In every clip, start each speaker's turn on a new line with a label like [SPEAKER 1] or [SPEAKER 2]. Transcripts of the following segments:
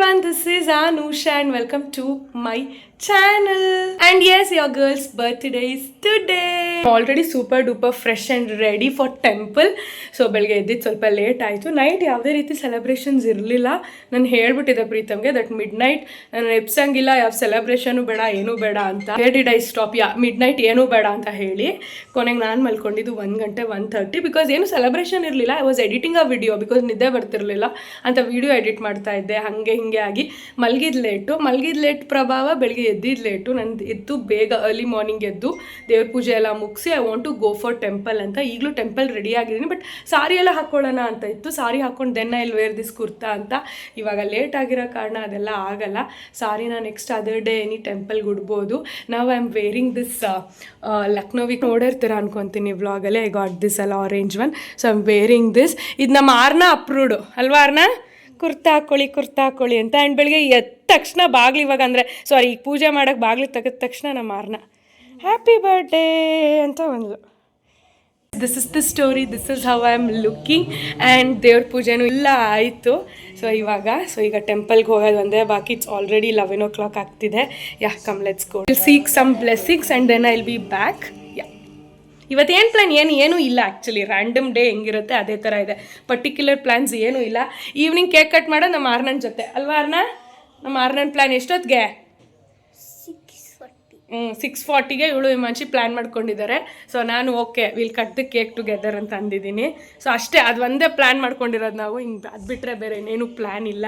[SPEAKER 1] everyone, this is Anusha and welcome to my channel. And yes, your girl's birthday is today. I'm already super duper fresh and ready for temple. So ಬೆಳಗ್ಗೆ ಎದ್ದಿದ್ದು ಸ್ವಲ್ಪ late ಆಯಿತು. Night ಯಾವುದೇ ರೀತಿ celebrations ಇರಲಿಲ್ಲ. ನಾನು ಹೇಳ್ಬಿಟ್ಟಿದ್ದೆ ಪ್ರೀತಮ್ಗೆ that mid night ನಾನು ಎಪ್ಸಂಗಿಲ್ಲ, ಯಾವ celebration ಬೇಡ, ಏನೂ ಬೇಡ ಅಂತ. Did I stop mid night ಏನೂ ಬೇಡ ಅಂತ ಹೇಳಿ ಕೊನೆಗೆ ನಾನು ಮಲ್ಕೊಂಡಿದ್ದು 1 ಗಂಟೆ 1:30 ಬಿಕಾಸ್ ಏನು ಸೆಲೆಬ್ರೇಷನ್ ಇರಲಿಲ್ಲ. I was editing a video because ನಿದ್ದೆ ಬರ್ತಿರಲಿಲ್ಲ ಅಂತ ವಿಡಿಯೋ ಎಡಿಟ್ ಮಾಡ್ತಾ ಇದ್ದೆ. ಹಾಗೆ ಹಿಂಗೆ ಆಗಿ ಮಲಗಿದ ಲೇಟ್ ಪ್ರಭಾವ ಬೆಳಗ್ಗೆ ಎದ್ದಿದ್ದು ಲೇಟು. ನಂದು ಎದ್ದು ಬೇಗ ಅರ್ಲಿ ಮಾರ್ನಿಂಗ್ ಎದ್ದು ದೇವ್ರ ಪೂಜೆ ಎಲ್ಲ ಮುಗಿಸಿ I want to go for temple ಅಂತ. ಈಗಲೂ ಟೆಂಪಲ್ ರೆಡಿ ಆಗಿದ್ದೀನಿ, ಬಟ್ ಸಾರಿ ಎಲ್ಲ ಹಾಕ್ಕೊಳ್ಳೋಣ ಅಂತ ಇತ್ತು. ಸಾರಿ ಹಾಕ್ಕೊಂಡು then I will wear this kurta ಅಂತ. ಇವಾಗ ಲೇಟ್ ಆಗಿರೋ ಕಾರಣ ಅದೆಲ್ಲ ಆಗಲ್ಲ. ಸಾರಿನ ನೆಕ್ಸ್ಟ್ ಅದರ್ ಡೇ ಎನಿ ಟೆಂಪಲ್ಗೆ ಉಡ್ಬೋದು. ನಾವು ಐ ಆಮ್ ವೇರಿಂಗ್ ದಿಸ್ ಲಕ್ನೋವಿಗೆ ನೋಡಿರ್ತೀರ ಅನ್ಕೊತೀನಿ ವ್ಲಾಗಲ್ಲೇ. ಐ ಗಾಟ್ ದಿಸ್ ಅಲ್ಲ orange one. So I am wearing this. ಇದು ನಮ್ಮ ಆರ್ನ ಅಪ್ರೂವ್ಡು ಅಲ್ವಾ ಅರ್ನ? ಕುರ್ತಾ ಹಾಕ್ಕೊಳ್ಳಿ ಅಂತ. ಆ್ಯಂಡ್ ಬೆಳಿಗ್ಗೆ ಎದ್ದ ತಕ್ಷಣ ಬಾಗಿಲು ಇವಾಗ ಅಂದರೆ ಸಾರಿ ಈಗ ಪೂಜೆ ಮಾಡೋಕ್ಕೆ ಬಾಗಿಲು ತೆಗೆದ ತಕ್ಷಣ ನಮ್ಮ ಆರ್ನ ಹ್ಯಾಪಿ ಬರ್ಡೇ ಅಂತ ಬಂದ್ಲು. This is the story, this is how I am looking. And ದೇವ್ರ ಪೂಜೆನೂ ಇಲ್ಲ ಆಯಿತು. ಸೊ ಈಗ ಟೆಂಪಲ್ಗೆ ಹೋಗೋದು ಒಂದೇ ಬಾಕಿ. ಇಟ್ಸ್ ಆಲ್ರೆಡಿ 11 o'clock ಆಗ್ತಿದೆ. Come let's go seek some blessings and then I will be back. ಇವತ್ತೇನು ಪ್ಲ್ಯಾನ್ ಏನೂ ಇಲ್ಲ ಆ್ಯಕ್ಚುಲಿ. ರ್ಯಾಂಡಮ್ ಡೇ ಹೆಂಗಿರುತ್ತೆ ಅದೇ ಥರ ಇದೆ. ಪರ್ಟಿಕ್ಯುಲರ್ ಪ್ಲ್ಯಾನ್ಸ್ ಏನೂ ಇಲ್ಲ. ಈವ್ನಿಂಗ್ ಕೇಕ್ ಕಟ್ ಮಾಡೋದು ನಮ್ಮ ಆರ್ನನ್ ಜೊತೆ ಅಲ್ವಾ ಅರ್ನ? ನಮ್ಮ ಆರ್ನನ್ ಪ್ಲ್ಯಾನ್ ಎಷ್ಟೊತ್ತಿಗೆ? 6:40ಗೆ ಇವಳು ಹಿಮಾಂಶಿ ಪ್ಲ್ಯಾನ್ ಮಾಡ್ಕೊಂಡಿದ್ದಾರೆ. ಸೊ ನಾನು okay will cut the cake together ಅಂತ ಅಂದಿದ್ದೀನಿ. ಸೊ ಅಷ್ಟೇ, ಅದು ಒಂದೇ ಪ್ಲ್ಯಾನ್ ಮಾಡ್ಕೊಂಡಿರೋದು ನಾವು. ಹಿಂಗೆ ಅದು ಬಿಟ್ಟರೆ ಬೇರೆ ಏನೇನು ಪ್ಲ್ಯಾನ್ ಇಲ್ಲ.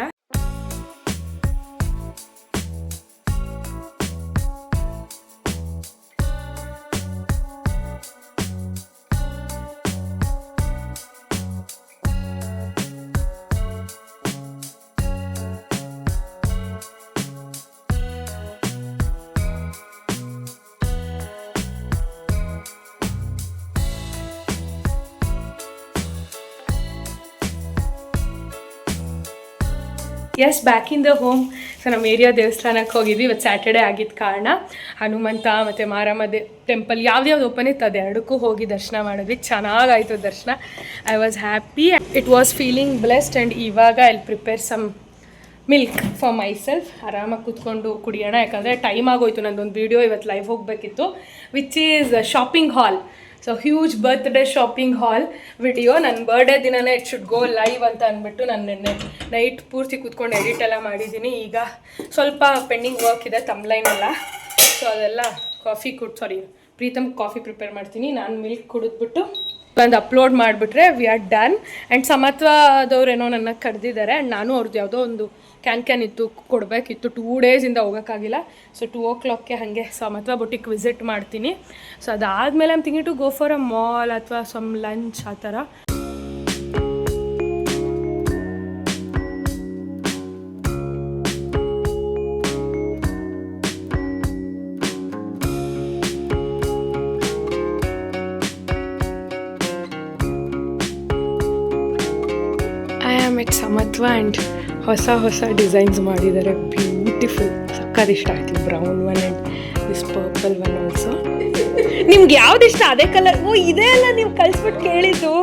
[SPEAKER 1] Yes, back in the home. So ನಮ್ಮ ಏರಿಯಾ ದೇವಸ್ಥಾನಕ್ಕೆ ಹೋಗಿದ್ವಿ. ಇವತ್ತು ಸ್ಯಾಟರ್ಡೇ ಆಗಿದ್ದ ಕಾರಣ ಹನುಮಂತ ಮತ್ತು ಮಾರಮ್ಮ ಟೆಂಪಲ್ ಯಾವ್ದು ಓಪನ್ ಇತ್ತು ಅದೆರಡಕ್ಕೂ ಹೋಗಿ ದರ್ಶನ ಮಾಡಿದ್ವಿ. ಚೆನ್ನಾಗಾಯಿತು ದರ್ಶನ. I was happy. It was feeling blessed. And ಇವಾಗ I will prepare some milk for myself. ಆರಾಮಾಗಿ ಕೂತ್ಕೊಂಡು ಕುಡಿಯೋಣ. ಯಾಕಂದರೆ ಟೈಮ್ ಆಗೋಯ್ತು. ನಂದೊಂದು ವೀಡಿಯೋ ಇವತ್ತು ಲೈವ್ ಹೋಗಬೇಕಿತ್ತು, which is shopping haul. So huge birthday shopping haul video. ನನ್ನ ಬರ್ಡೇ ದಿನನೇ ಇಟ್ ಶುಡ್ ಗೋ ಲೈವ್ ಅಂತ ಅಂದ್ಬಿಟ್ಟು ನಾನು ನಿನ್ನೆ ನೈಟ್ ಪೂರ್ತಿ ಕೂತ್ಕೊಂಡು ಎಡಿಟ್ ಎಲ್ಲ ಮಾಡಿದ್ದೀನಿ. ಈಗ ಸ್ವಲ್ಪ ಪೆಂಡಿಂಗ್ ವರ್ಕ್ ಇದೆ, ತಮ್ಲೈನೆಲ್ಲ. ಸೊ ಅದೆಲ್ಲ ಪ್ರೀತಮ್ ಕಾಫಿ ಪ್ರಿಪೇರ್ ಮಾಡ್ತೀನಿ. ನಾನು ಮಿಲ್ಕ್ ಕುಡಿದ್ಬಿಟ್ಟು ಒಂದು ಅಪ್ಲೋಡ್ ಮಾಡಿಬಿಟ್ರೆ ವಿ ಆರ್ ಡನ್. ಆ್ಯಂಡ್ ಸಮತ್ವದವ್ರೇನೋ ನನ್ನ ಕರೆದಿದ್ದಾರೆ. ಆ್ಯಂಡ್ ನಾನು ಅವ್ರದ್ದು ಯಾವುದೋ ಒಂದು ಕ್ಯಾನ್ ಇತ್ತು ಕೊಡಬೇಕಿತ್ತು. 2 ಡೇಸಿಂದ ಹೋಗೋಕ್ಕಾಗಿಲ್ಲ. ಸೊ 2 o'clockಗೆ ಹಾಗೆ ಸಮತ್ವ ಬುಟಿಕ್ ವಿಸಿಟ್ ಮಾಡ್ತೀನಿ. ಸೊ ಅದಾದಮೇಲೆ I'm thinking to go for a mall ಅಥವಾ ಸಮ್ ಲಂಚ್ ಆ ಥರ. ಸಮತ್ವ ಆ್ಯಂಡ್ ಹೊಸ ಡಿಸೈನ್ಸ್ ಮಾಡಿದ್ದಾರೆ. ಬ್ಯೂಟಿಫುಲ್, ಸಕ್ಕತ್ ಇಷ್ಟ ಆಯ್ತು. Brown one and this purple one also. ನಿಮ್ಗೆ ಯಾವ್ದು ಇಷ್ಟ ಅದೇ ಕಲರ್? ಇದೇ ಅಲ್ಲ ನೀವು ಕಳಿಸ್ಬಿಟ್ಟು ಕೇಳಿದ್ದು.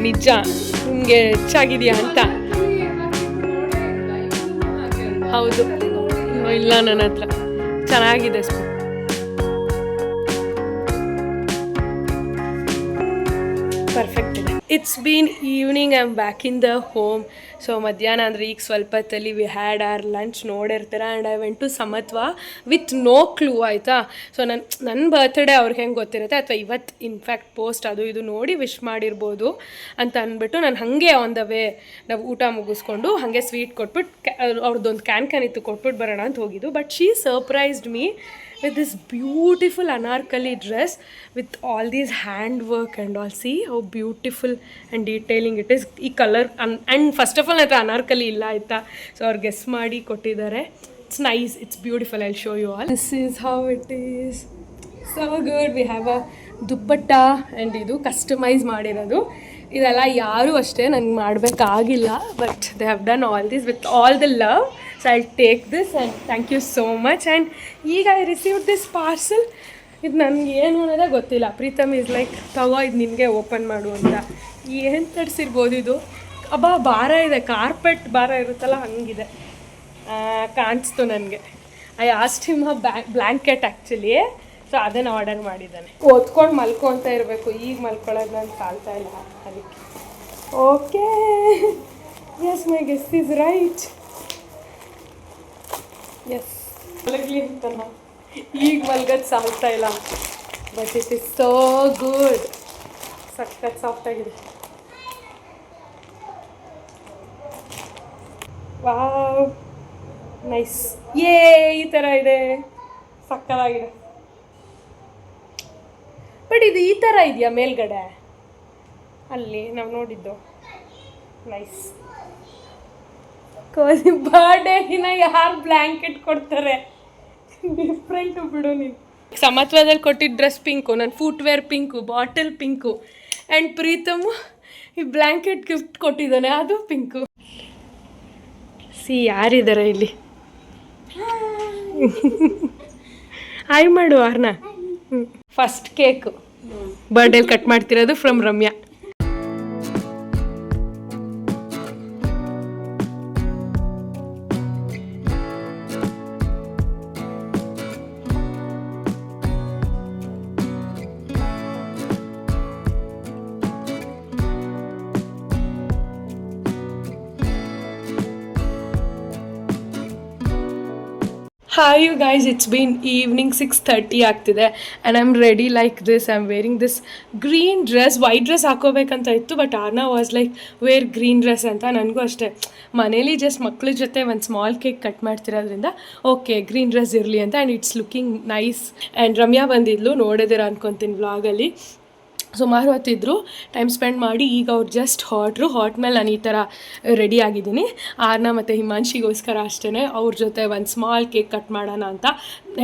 [SPEAKER 1] ನಿಜ ನಿಮಗೆ ಹೆಚ್ಚಾಗಿದೆಯಾ ಅಂತ? ಹೌದು, ಇಲ್ಲ ನನ್ನ ಹತ್ರ ಚೆನ್ನಾಗಿದೆ. ಪರ್ಫೆಕ್ಟ್ ಇದೆ. It's been evening. I am back in the home. So ಮಧ್ಯಾಹ್ನ ಅಂದರೆ ಈಗ ಸ್ವಲ್ಪ ಹೊತ್ತಲ್ಲಿ ವಿ ಹ್ಯಾಡ್ ಆರ್ ಲಂಚ್ ನೋಡಿರ್ತೀರ. And I went to Samatva with no clue ಆಯಿತಾ. ಸೊ ನನ್ನ ಬರ್ತ್ಡೇ ಅವ್ರಿಗೆ ಹೆಂಗೆ ಗೊತ್ತಿರುತ್ತೆ, ಅಥವಾ ಇವತ್ತು ಇನ್ಫ್ಯಾಕ್ಟ್ ಪೋಸ್ಟ್ ಅದು ಇದು ನೋಡಿ ವಿಶ್ ಮಾಡಿರ್ಬೋದು ಅಂತ ಅಂದ್ಬಿಟ್ಟು ನಾನು ಹಾಗೆ ಆನ್ ದ ವೇ ನಾವು ಊಟ ಮುಗಿಸ್ಕೊಂಡು ಹಾಗೆ ಸ್ವೀಟ್ ಕೊಟ್ಬಿಟ್ಟು ಅವ್ರದ್ದೊಂದು ಕ್ಯಾನ್ ಇತ್ತು ಕೊಟ್ಬಿಟ್ಟು ಬರೋಣ ಅಂತ ಹೋಗಿದ್ದು. But she surprised me with this beautiful anarkali dress with all these handwork and all. See how beautiful and detailing it is. ಈ colour and first of all ನತ್ರ ಅನಾರ್ಕಲಿ ಇಲ್ಲ ಆಯಿತಾ. ಸೊ ಅವ್ರು ಗೆಸ್ ಮಾಡಿ ಕೊಟ್ಟಿದ್ದಾರೆ. It's nice, it's beautiful. I will show you all. This is how it is. So good. We have a dupatta and ಇದು customise ಮಾಡಿರೋದು. ಇದೆಲ್ಲ ಯಾರೂ ಅಷ್ಟೇ ನನಗೆ ಮಾಡಬೇಕಾಗಿಲ್ಲ, but they have done all this with all the love. So I'll take this and thank you so much. And ಈಗ I received this parcel ಇದು ನನಗೆ ಏನು ಅನ್ನೋದೇ ಗೊತ್ತಿಲ್ಲ. ಪ್ರೀತಮ್ ಈಸ್ ಲೈಕ್ ತಗೋ ಇದು ನಿನಗೆ ಓಪನ್ ಮಾಡು ಅಂತ. ಏನು ತರಿಸಿರ್ಬೋದು ಇದು? ಅಬ್ಬಾ ಭಾರ ಇದೆ, ಕಾರ್ಪೆಟ್ ಭಾರ ಇರುತ್ತಲ್ಲ ಹಂಗಿದೆ. ಕಾಣಿಸ್ತು ನನಗೆ. I asked him blanket actually. So ಅದನ್ನು ಆರ್ಡರ್ ಮಾಡಿದ್ದಾನೆ. ಓದ್ಕೊಂಡು ಮಲ್ಕೊ ಅಂತ ಇರಬೇಕು, ಈಗ ಮಲ್ಕೊಳ್ಳೋದು ನಾನು ಕಾಲ್ತಾ ಇಲ್ಲ ಅದಕ್ಕೆ. Okay, yes my guess is right. Yes ಮಲಗಲಿ ಅಂತಲ್ಲ, ಈಗ ಮಲ್ಗೋದು ಸಾಲ್ತಾ ಇಲ್ಲ. But it is so good. ಸಖತ್ ಸಾಫ್ಟಾಗಿದೆ. Wow, nice. ಈ ಥರ ಇದೆ, ಸಕ್ಕತ್ತಾಗಿದೆ. ಬಟ್ ಇದು ಈ ಥರ ಇದೆಯಾ ಮೇಲ್ಗಡೆ? ಅಲ್ಲಿ ನಾವು ನೋಡಿದ್ದು. ನೈಸ್. ಕೋಸಿ ಬರ್ಡೇ ದಿನ ಯಾರು ಬ್ಲ್ಯಾಂಕೆಟ್ ಕೊಡ್ತಾರೆ? ಡಿಫ್ರೆಂಟು ಬಿಡು ನೀನು. ಸಮತ್ವದಲ್ಲಿ ಕೊಟ್ಟಿದ್ದ ಡ್ರೆಸ್ ಪಿಂಕು, ನನ್ನ footwear pink, bottle pink, and Pritam ಈ ಬ್ಲ್ಯಾಂಕೆಟ್ ಗಿಫ್ಟ್ ಕೊಟ್ಟಿದ್ದಾನೆ, ಅದು ಪಿಂಕು. ಸಿ ಯಾರಿದ್ದಾರೆ ಇಲ್ಲಿ? ಹಾಯ್ ಮಾಡು ಅರ್ನ. ಫಸ್ಟ್ ಕೇಕು ಬರ್ಡೇಲಿ ಕಟ್ ಮಾಡ್ತಿರೋದು from Ramya. Hi you guys, it's been evening 6:30 ಆಗ್ತಿದೆ and I'm ready like this. I'm wearing this green dress. White dress ಹಾಕೋಬೇಕಂತ ಇತ್ತು, but Arna was like wear green dress ಅಂತ. ನನಗೂ ಅಷ್ಟೇ ಮನೇಲಿ ಜಸ್ಟ್ ಮಕ್ಳ ಜೊತೆ ಒಂದು ಸ್ಮಾಲ್ ಕೇಕ್ ಕಟ್ ಮಾಡ್ತಿರೋದ್ರಿಂದ ಓಕೆ ಗ್ರೀನ್ ಡ್ರೆಸ್ ಇರಲಿ ಅಂತ. And it's looking nice. And Ramya ಬಂದಿದ್ಲು, ನೋಡಿದಿರ ಅನ್ಕೊತೀನಿ ವ್ಲಾಗಲ್ಲಿ. ಸುಮಾರು ಹೊತ್ತಿದ್ರು, ಟೈಮ್ ಸ್ಪೆಂಡ್ ಮಾಡಿ ಈಗ ಅವ್ರು ಜಸ್ಟ್ ಹೊರಟ್ರು. ಹಾಟ್ ಮೇಲೆ ನಾನು ಈ ಥರ ರೆಡಿ ಆಗಿದ್ದೀನಿ. ಆರ್ನ ಮತ್ತು ಹಿಮಾಂಶಿಗೋಸ್ಕರ ಅಷ್ಟೇ ಅವ್ರ ಜೊತೆ ಒಂದು ಸ್ಮಾಲ್ ಕೇಕ್ ಕಟ್ ಮಾಡೋಣ ಅಂತ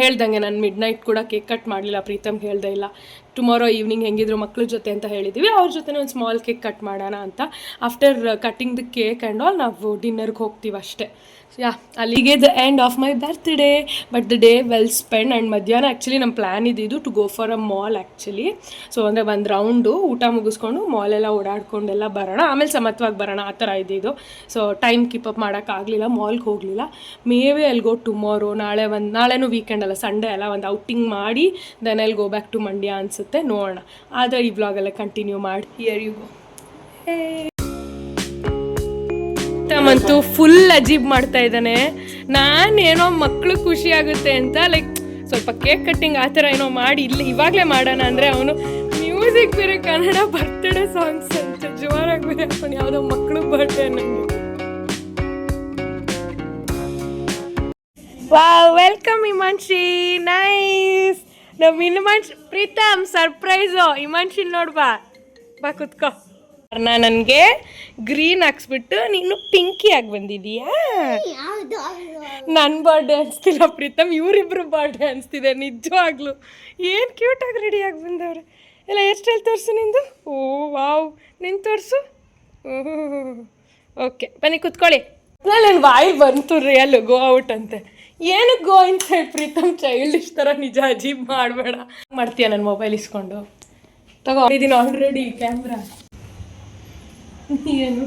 [SPEAKER 1] ಹೇಳ್ದಂಗೆ. ನಾನು ಮಿಡ್ ನೈಟ್ ಕೂಡ ಕೇಕ್ ಕಟ್ ಮಾಡಲಿಲ್ಲ, ಪ್ರೀತಮ್ ಹೇಳ್ದೆ ಇಲ್ಲ. ಟುಮಾರೋ ಈವ್ನಿಂಗ್ ಹೆಂಗಿದ್ರು ಮಕ್ಳ ಜೊತೆ ಅಂತ ಹೇಳಿದ್ದೀವಿ, ಅವ್ರ ಜೊತೆ ಒಂದು ಸ್ಮಾಲ್ ಕೇಕ್ ಕಟ್ ಮಾಡೋಣ ಅಂತ. After cutting the cake and all ನಾವು ಡಿನ್ನರ್ಗೆ ಹೋಗ್ತೀವಿ ಅಷ್ಟೇ. ಯಾ, ಅಲ್ಲಿಗೆ the end of my birthday. But the day well spend. And ಮಧ್ಯಾಹ್ನ ಆ್ಯಕ್ಚುಲಿ ನಮ್ಮ ಪ್ಲ್ಯಾನ್ ಇದ್ದಿದ್ದು to go for a mall actually. So ಅಂದರೆ ಒಂದು ರೌಂಡು ಊಟ ಮುಗಿಸ್ಕೊಂಡು ಮಾಲೆಲ್ಲ ಓಡಾಡ್ಕೊಂಡೆಲ್ಲ ಬರೋಣ, ಆಮೇಲೆ ಸಮತ್ವಾಗಿ ಬರೋಣ, ಆ ಥರ ಇದ್ದಿದ್ದು. ಸೊ ಟೈಮ್ ಕೀಪಪ್ ಮಾಡೋಕ್ಕಾಗಲಿಲ್ಲ, ಮಾಲ್ಗೆ ಹೋಗಲಿಲ್ಲ. ಮೇಬಿ ಅಲ್ಲಿ ಗೋ ಟುಮಾರೋ. ನಾಳೆನೂ ವೀಕೆಂಡ್ ಅಲ್ಲ, ಸಂಡೇ ಅಲ್ಲ, ಒಂದು ಔಟಿಂಗ್ ಮಾಡಿ then I'll go back to Mandya ಅನಿಸುತ್ತೆ, ನೋಡೋಣ. ಆದರೆ ಈ ವ್ಲಾಗೆಲ್ಲ ಕಂಟಿನ್ಯೂ ಮಾಡಿ. Here you go. ಅಂತೂ ಫುಲ್ ಅಜೀಬ್ ಮಾಡ್ತಾ ಇದ್ದಾನೆ. ನಾನೇನೋ ಮಕ್ಕಳು ಖುಷಿ ಆಗುತ್ತೆ ಅಂತ ಲೈಕ್ ಸ್ವಲ್ಪ ಕೇಕ್ ಕಟ್ಟಿಂಗ್ ಆ ಥರ ಏನೋ ಮಾಡಿ ಇಲ್ಲಿ ಇವಾಗಲೇ ಮಾಡೋಣ ಅಂದರೆ ಅವನು ಮ್ಯೂಸಿಕ್ ಬೇರೆ ಕನ್ನಡ ಬರ್ತ್ಡೇ ಸಾಂಗ್ಸ್ ಅಂತ ಜೋರಾಗಿ ಬೇರೆ ಹಾಕೊಂಡು ಯಾವುದೋ ಮಕ್ಕಳು ಬರ್ಡೇ ನನಗೆ. Wow, welcome Himanshi. ನೈಸ್. ನಮ್ಮ ಹಿಮಾಂಶಿ ಪ್ರೀತಮ್ ಸರ್ಪ್ರೈಸು. ಹಿಮಾಂಶಿ ನೋಡ್ಬಾ, ಬಾ ಕುತ್ಕೋ. ನನಗೆ ಗ್ರೀನ್ ಹಾಕ್ಸ್ಬಿಟ್ಟು ನೀನು ಪಿಂಕಿ ಆಗಿ ಬಂದಿದೀಯಾ. ನನ್ನ ಬರ್ಡೇ ಅನಿಸ್ತಿಲ್ಲ ಪ್ರೀತಮ್, ಇವರಿಬ್ರು ಬರ್ಡೇ ಅನಿಸ್ತಿದೆ ನಿಜವಾಗ್ಲೂ. ಏನು ಕ್ಯೂಟಾಗಿ ರೆಡಿಯಾಗಿ ಬಂದವ್ರೆ ಎಲ್ಲ. ಎಷ್ಟು ತೋರಿಸು ನಿಂದು? ಓ ವಾವ್, ನಿಂದು ತೋರಿಸು. ಓಕೆ ಬನ್ನಿ ಕುತ್ಕೊಳ್ಳಿ. ನನ್ನ ವಾಯ್ ಬಂತು ರಿಯಲ್ ಗೋ ಔಟ್ ಅಂತೆ. ಏನಕ್ಕೆ ಗೋ ಇನ್ಸೈಡ್ ಪ್ರೀತಮ್? ಚೈಲ್ಡಿಶ್ ಥರ ನಿಜ ಅಜೀಬ್ ಮಾಡಬೇಡ. ಮಾಡ್ತೀಯ ನನ್ನ ಮೊಬೈಲ್ ಇಸ್ಕೊಂಡು? ತಗೋ ಇದೀನಿ ಆಲ್ರೆಡಿ ಕ್ಯಾಮ್ರಾ. ಏನು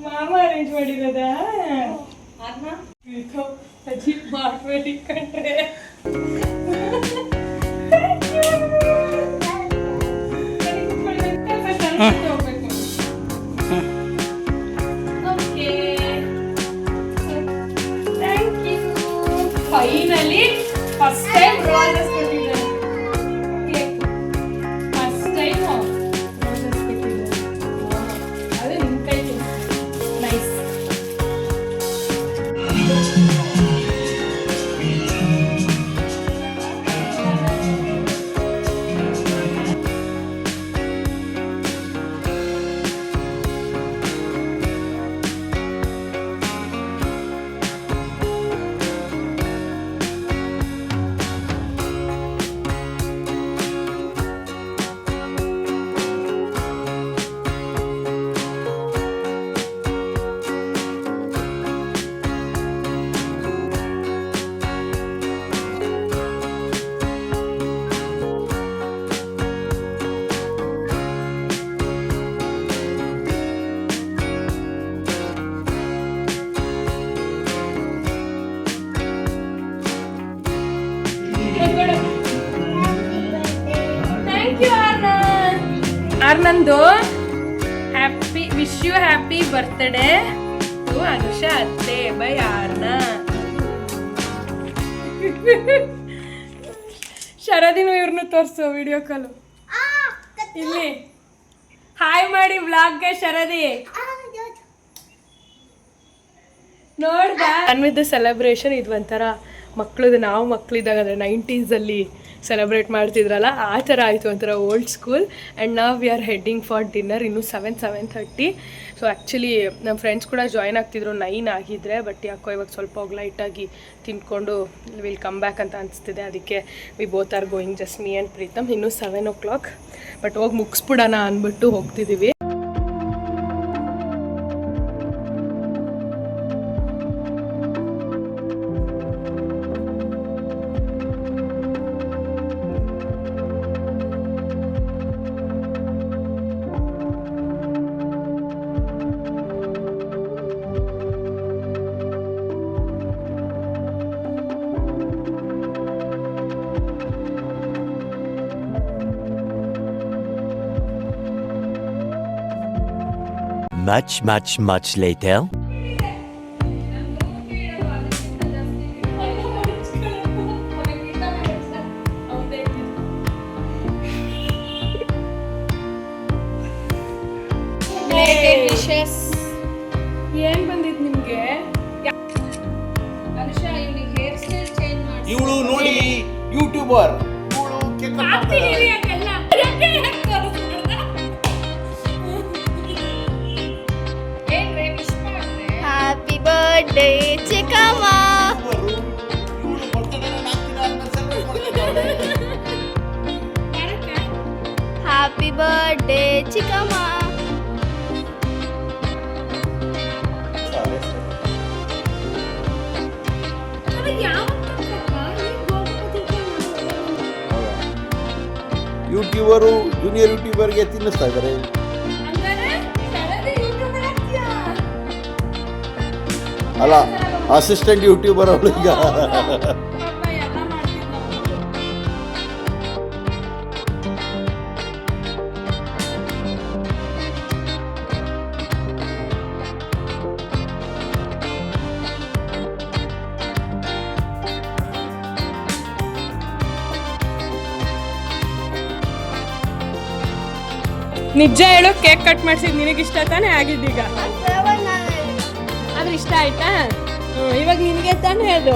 [SPEAKER 1] ಮಾಮ ಅರೇಂಜ್ ಮಾಡಿರೋದ? ಅಜೀಬ್ ಮಾಡಬೇಡಿ ಕಂಡ್ರೆ. ಫೈನಲಿ ಫಸ್ಟ್ ಟೈಮ್ ರೋಸಸ್ ಕೊಟ್ಟಿದ್ದಾರೆ. ಫಸ್ಟ್ ಟೈಮ್ ರೋಸಸ್ ಕೊಟ್ಟಿದ್ದಾರೆ. ಅದು ನಿಮ್ಮ ಕೈ. ನೈಸ್. ಯಾರು ನಂದು happy wish you happy birthday to Anusha ಅತ್ತೆ ಬೈ ಯಾರನ್ನ ಶರದಿನ ಇವ್ರನ್ನ ತೋರಿಸು ವಿಡಿಯೋ ಕಾಲು ಇಲ್ಲಿ ಹಾಯ್ ಮಾಡಿ ವ್ಲಾಗ್ಗೆ ಶರದಿ ನೋಡ್ದ ಅನ್ವಿತ್ ಸೆಲೆಬ್ರೇಷನ್ ಇದು ಒಂಥರ ಮಕ್ಳದ್ದು ನಾವು ಮಕ್ಕಳಿದ್ದಾಗ ಅಂದರೆ 90s ಸೆಲೆಬ್ರೇಟ್ ಮಾಡ್ತಿದ್ರಲ್ಲ ಆ ಥರ ಆಯಿತು ಒಂಥರ ಓಲ್ಡ್ ಸ್ಕೂಲ್ ಆ್ಯಂಡ್ ನಾವು we are heading for dinner ಇನ್ನು 7:30 ಸೊ ಆ್ಯಕ್ಚುಲಿ ನಮ್ಮ ಫ್ರೆಂಡ್ಸ್ ಕೂಡ ಜಾಯ್ನ್ ಆಗ್ತಿದ್ರು 9 ಆಗಿದ್ರೆ ಬಟ್ ಯಾಕೋ ಇವಾಗ ಸ್ವಲ್ಪ ಹೋಗಿ ಲೈಟಾಗಿ ತಿಂದ್ಕೊಂಡು ವಿಲ್ ಕಮ್ ಬ್ಯಾಕ್ ಅಂತ ಅನಿಸ್ತಿದೆ ಅದಕ್ಕೆ we both are going just me and Pritam ಇನ್ನೂ 7 o'clock ಬಟ್ ಹೋಗಿ ಮುಗಿಸ್ಬಿಡೋಣ ಅಂದ್ಬಿಟ್ಟು ಹೋಗ್ತಿದ್ದೀವಿ.
[SPEAKER 2] Much later.
[SPEAKER 1] ಏನ್ ಬಂದಿದ್ ನಿಮ್ಗೆ?
[SPEAKER 3] ಇವಳು ನೋಡಿ ಯೂಟ್ಯೂಬರ್
[SPEAKER 4] ಹ್ಯಾಪಿ ಬರ್ಡೇ ಚಿಕ್ಕಮ್ಮ. ಹ್ಯಾಪಿ ಬರ್ಡೇ ಚಿಕ್ಕಮ್ಮ.
[SPEAKER 3] ಯೂಟ್ಯೂಬರು ಜೂನಿಯರ್ ಯೂಟ್ಯೂಬರ್ಗೆ ತಿನ್ನಿಸ್ತಾ ಇದ್ದಾರೆ. ಅಲ್ಲ ಅಸಿಸ್ಟೆಂಟ್ ಯೂಟ್ಯೂಬರ್ ಅವಳು ಈಗ.
[SPEAKER 1] ನಿಜ ಹೇಳು ಕೇಕ್ ಕಟ್ ಮಾಡಿಸಿದ್ ನಿನಗಿಷ್ಟ ತಾನೇ ಆಗಿದ್ದೀಗ? ಆದ್ರೆ ಇಷ್ಟ ಆಯ್ತಾ? ಇವಾಗ ನಿನಗೆ ತಾನೇ ಅದು